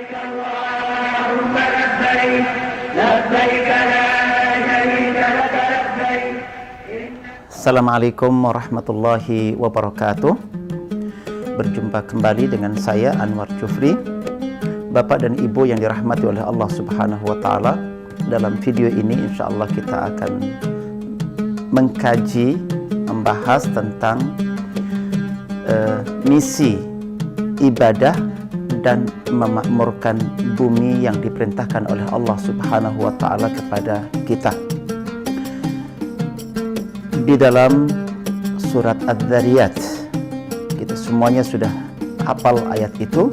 لبيك اللهم لبيك لبيك لا شريك لك لبيك. Assalamualaikum warahmatullahi wabarakatuh. Berjumpa kembali dengan saya Anwar Jufri. Bapak dan Ibu yang dirahmati oleh Allah Subhanahu wa taala, dalam video ini insyaallah kita akan mengkaji, membahas tentang misi ibadah dan memakmurkan bumi yang diperintahkan oleh Allah Subhanahu wa taala kepada kita. Di dalam surat Adz-Dzariyat, kita semuanya sudah hafal ayat itu.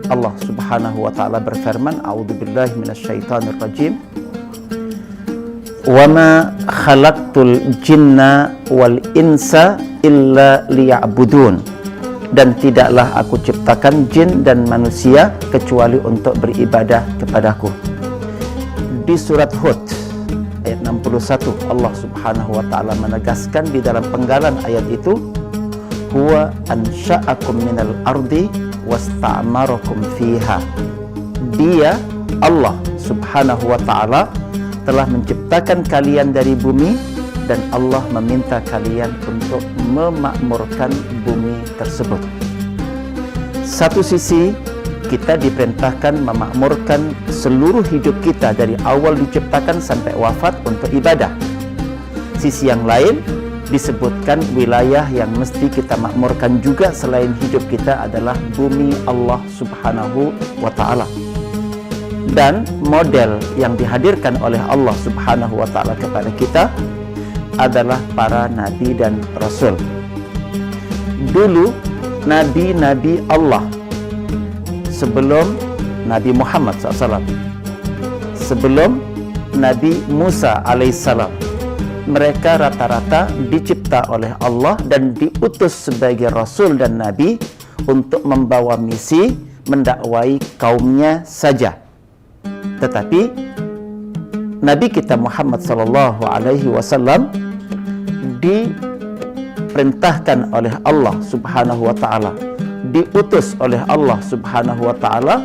Allah Subhanahu wa taala berfirman, a'udzubillahi minasyaitonir rajim, wa ma khalaqtul jinna wal insa illa liya'budun, dan tidaklah aku ciptakan jin dan manusia kecuali untuk beribadah kepadaku. Di surat Hud ayat 61, Allah Subhanahu wa taala menegaskan di dalam penggalan ayat itu, huwa ansha'akum minal ardi wasta'marakum fiha. Dia, Allah Subhanahu wa taala, telah menciptakan kalian dari bumi dan Allah meminta kalian untuk memakmurkan bumi tersebut. Satu sisi kita diperintahkan memakmurkan seluruh hidup kita dari awal diciptakan sampai wafat untuk ibadah. Sisi yang lain disebutkan wilayah yang mesti kita makmurkan juga selain hidup kita adalah bumi Allah Subhanahu wa taala. Dan model yang dihadirkan oleh Allah Subhanahu wa taala kepada kita adalah para nabi dan rasul. Dulu nabi-nabi Allah sebelum Nabi Muhammad SAW, sebelum Nabi Musa alaihissalam, mereka rata-rata dicipta oleh Allah dan diutus sebagai rasul dan nabi untuk membawa misi mendakwai kaumnya saja. Tetapi Nabi kita Muhammad SAW diperintahkan oleh Allah Subhanahu wa taala, diutus oleh Allah Subhanahu wa taala,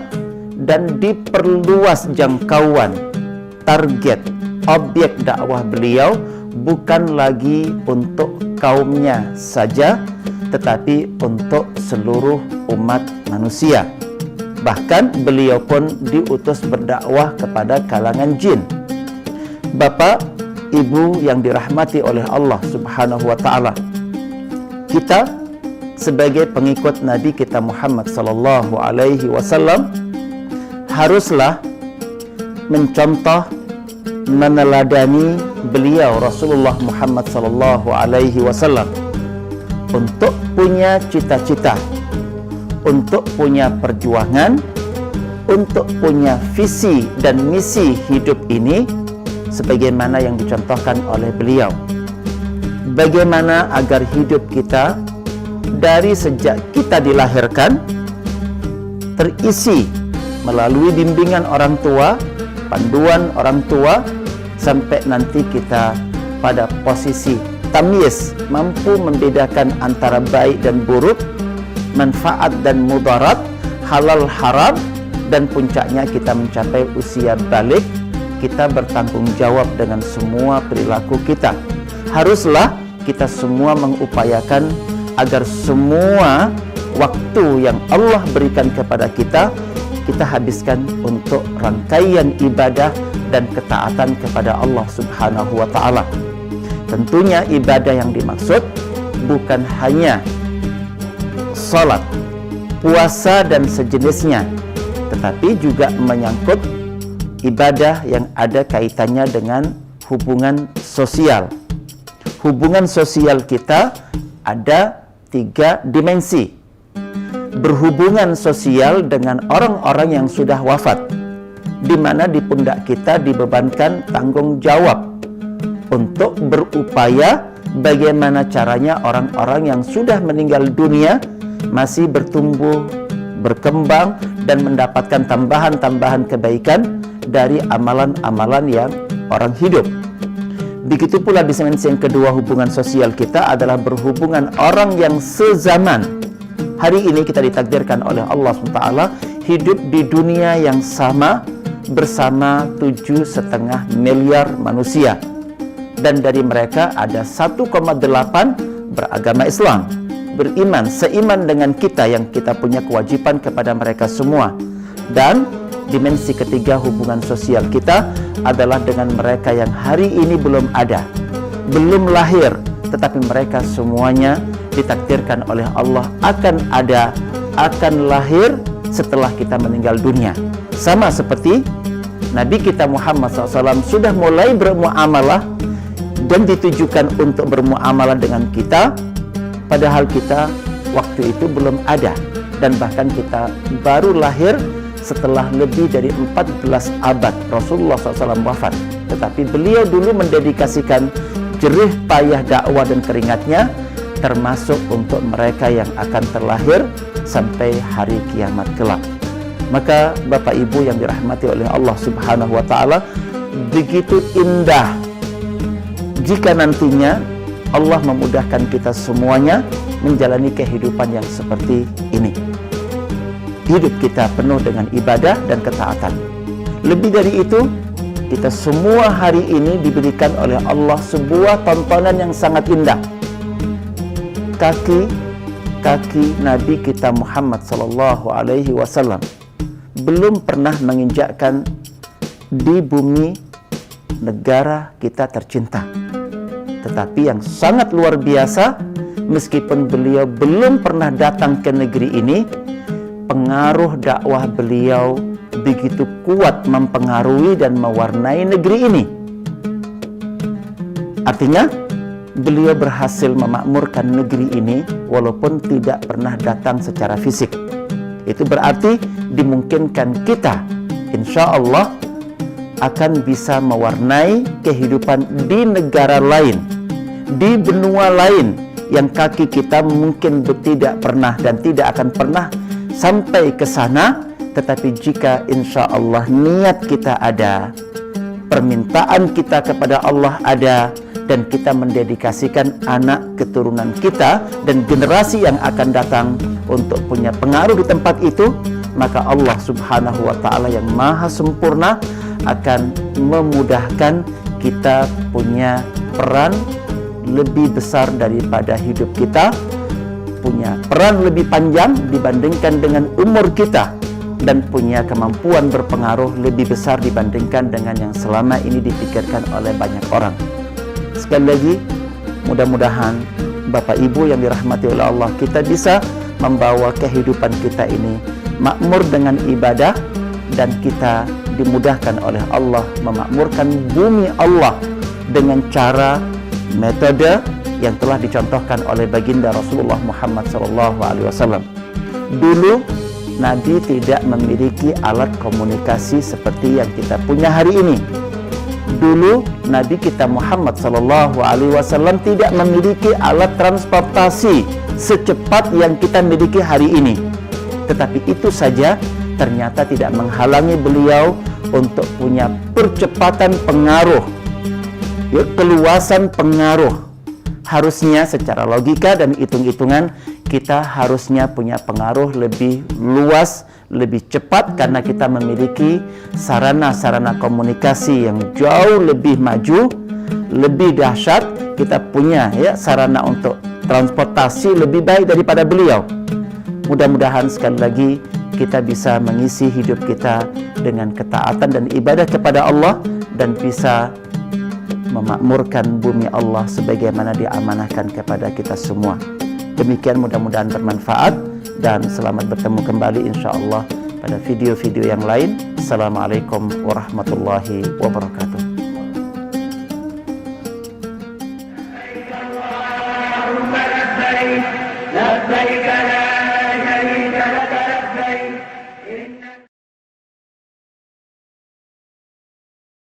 dan diperluas jangkauan target objek dakwah beliau bukan lagi untuk kaumnya saja, tetapi untuk seluruh umat manusia. Bahkan beliau pun diutus berdakwah kepada kalangan jin. Bapak, Ibu yang dirahmati oleh Allah Subhanahu wa taala, kita sebagai pengikut Nabi kita Muhammad sallallahu alaihi wasallam haruslah mencontoh, meneladani beliau Rasulullah Muhammad sallallahu alaihi wasallam untuk punya cita-cita, untuk punya perjuangan, untuk punya visi dan misi hidup ini sebagaimana yang dicontohkan oleh beliau. Bagaimana agar hidup kita dari sejak kita dilahirkan terisi melalui bimbingan orang tua, panduan orang tua, sampai nanti kita pada posisi tamyiz, mampu membedakan antara baik dan buruk, manfaat dan mudarat, halal haram, dan puncaknya kita mencapai usia balik, kita bertanggung jawab dengan semua perilaku kita. Haruslah kita semua mengupayakan agar semua waktu yang Allah berikan kepada kita habiskan untuk rangkaian ibadah dan ketaatan kepada Allah Subhanahu wa taala. Tentunya ibadah yang dimaksud bukan hanya salat, puasa dan sejenisnya, tetapi juga menyangkut ibadah yang ada kaitannya dengan hubungan sosial. Hubungan sosial kita ada 3 dimensi. Berhubungan sosial dengan orang-orang yang sudah wafat, di mana di pundak kita dibebankan tanggung jawab untuk berupaya bagaimana caranya orang-orang yang sudah meninggal dunia masih bertumbuh, berkembang, dan mendapatkan tambahan-tambahan kebaikan dari amalan-amalan yang orang hidup. Begitu pula di dimensi yang kedua, hubungan sosial kita adalah berhubungan orang yang sezaman. Hari ini kita ditakdirkan oleh Allah SWT hidup di dunia yang sama bersama 7,5 miliar manusia, dan dari mereka ada 1,8 beragama Islam, beriman seiman dengan kita yang kita punya kewajiban kepada mereka semua. Dan dimensi ketiga hubungan sosial kita adalah dengan mereka yang hari ini belum ada, belum lahir, tetapi mereka semuanya ditakdirkan oleh Allah akan ada, akan lahir setelah kita meninggal dunia. Sama seperti Nabi kita Muhammad SAW sudah mulai bermuamalah dan ditujukan untuk bermuamalah dengan kita, padahal kita waktu itu belum ada, dan bahkan kita baru lahir setelah lebih dari 14 abad Rasulullah SAW wafat. Tetapi beliau dulu mendedikasikan jerih payah dakwah dan keringatnya termasuk untuk mereka yang akan terlahir sampai hari kiamat kelak. Maka Bapak Ibu yang dirahmati oleh Allah Subhanahu wa Ta'ala, begitu indah jika nantinya Allah memudahkan kita semuanya menjalani kehidupan yang seperti ini. Hidup kita penuh dengan ibadah dan ketaatan. Lebih dari itu, kita semua hari ini diberikan oleh Allah sebuah tontonan yang sangat indah. Kaki Nabi kita Muhammad SAW belum pernah menginjakkan di bumi negara kita tercinta. Tetapi yang sangat luar biasa, meskipun beliau belum pernah datang ke negeri ini, pengaruh dakwah beliau begitu kuat mempengaruhi dan mewarnai negeri ini. Artinya, beliau berhasil memakmurkan negeri ini walaupun tidak pernah datang secara fisik. Itu berarti dimungkinkan kita, insya Allah, akan bisa mewarnai kehidupan di negara lain, di benua lain yang kaki kita mungkin tidak pernah dan tidak akan pernah sampai ke sana. Tetapi jika insya Allah niat kita ada, permintaan kita kepada Allah ada, dan kita mendedikasikan anak keturunan kita dan generasi yang akan datang untuk punya pengaruh di tempat itu, maka Allah Subhanahu wa Ta'ala yang maha sempurna akan memudahkan kita punya peran lebih besar daripada hidup kita, punya peran lebih panjang dibandingkan dengan umur kita, dan punya kemampuan berpengaruh lebih besar dibandingkan dengan yang selama ini dipikirkan oleh banyak orang. Sekali lagi, mudah-mudahan Bapak Ibu yang dirahmati oleh Allah, kita bisa membawa kehidupan kita ini makmur dengan ibadah, dan kita dimudahkan oleh Allah memakmurkan bumi Allah dengan cara metode yang telah dicontohkan oleh baginda Rasulullah Muhammad SAW. Dulu Nabi tidak memiliki alat komunikasi seperti yang kita punya hari ini. Dulu Nabi kita Muhammad SAW tidak memiliki alat transportasi secepat yang kita miliki hari ini. Tetapi itu saja ternyata tidak menghalangi beliau untuk punya percepatan pengaruh, keluasan pengaruh. Harusnya secara logika dan hitung-hitungan kita harusnya punya pengaruh lebih luas, lebih cepat, karena kita memiliki sarana-sarana komunikasi yang jauh lebih maju, lebih dahsyat. Kita punya sarana untuk transportasi lebih baik daripada beliau. Mudah-mudahan sekali lagi kita bisa mengisi hidup kita dengan ketaatan dan ibadah kepada Allah, dan bisa memakmurkan bumi Allah sebagaimana diamanahkan kepada kita semua. Demikian, mudah-mudahan bermanfaat, dan selamat bertemu kembali insya Allah pada video-video yang lain. Assalamualaikum warahmatullahi wabarakatuh.